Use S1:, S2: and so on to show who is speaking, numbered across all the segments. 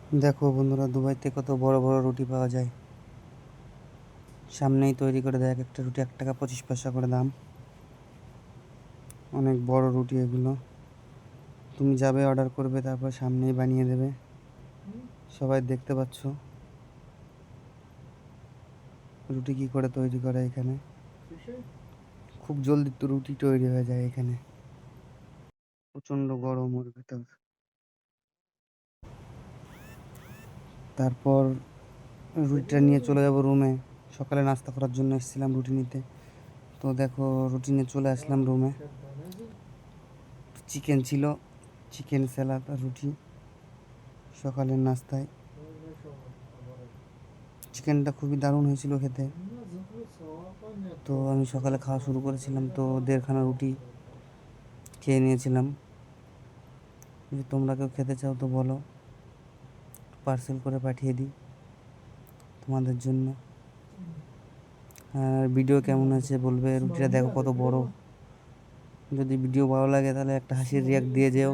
S1: দেখো বন্ধুরা, দুবাইতে কত বড় বড় রুটি পাওয়া যায়। সামনেই তৈরি করে দেয়, এক একটা রুটি 1 টাকা 25 পয়সা করে দাম। অনেক বড় রুটি এগুলো। তুমি যাবে, অর্ডার করবে, তারপর সামনেই বানিয়ে দেবে। সবাই দেখতে পাচ্ছ রুটি কি করে তৈরি করে এখানে। খুব জলদি তো রুটি তৈরি হয়ে যায় এখানে। প্রচণ্ড গরম ওর ভেতর। তারপর রুটিটা নিয়ে চলে যাব রুমে। সকালে নাস্তা করার জন্য এসেছিলাম রুটি নিতে। তো দেখো, রুটি নিয়ে চলে আসলাম রুমে। চিকেন ছিল, চিকেন স্যালাড আর রুটি সকালের নাস্তায়। চিকেনটা খুবই দারুণ হয়েছিল খেতে। তো আমি সকালে খাওয়া শুরু করেছিলাম, তো 1.5খানা রুটি খেয়ে নিয়েছিলাম। যদি তোমরা কেউ খেতে চাও তো বলো, পার্সেল করে পাঠিয়ে দিই তোমাদের জন্য। আর ভিডিও কেমন আছে বলবে। রুটিটা দেখো কত বড়। যদি ভিডিও ভালো লাগে তাহলে একটা হাসির রিয়াক্ট দিয়ে যেও।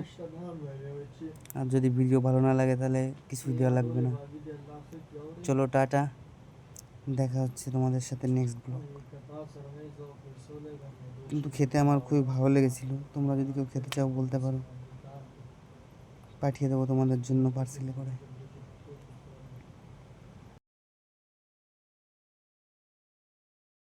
S1: আর যদি ভিডিও ভালো না লাগে তাহলে কিছুই দেওয়া লাগবে না। চলো, টাটা। দেখা হচ্ছে তোমাদের সাথে নেক্সট ব্লগ। কিন্তু খেতে আমার খুবই ভালো লেগেছিল। তোমরা যদি কেউ খেতে চাও বলতে পারো, পাঠিয়ে দেবো তোমাদের জন্য পার্সেলে করে।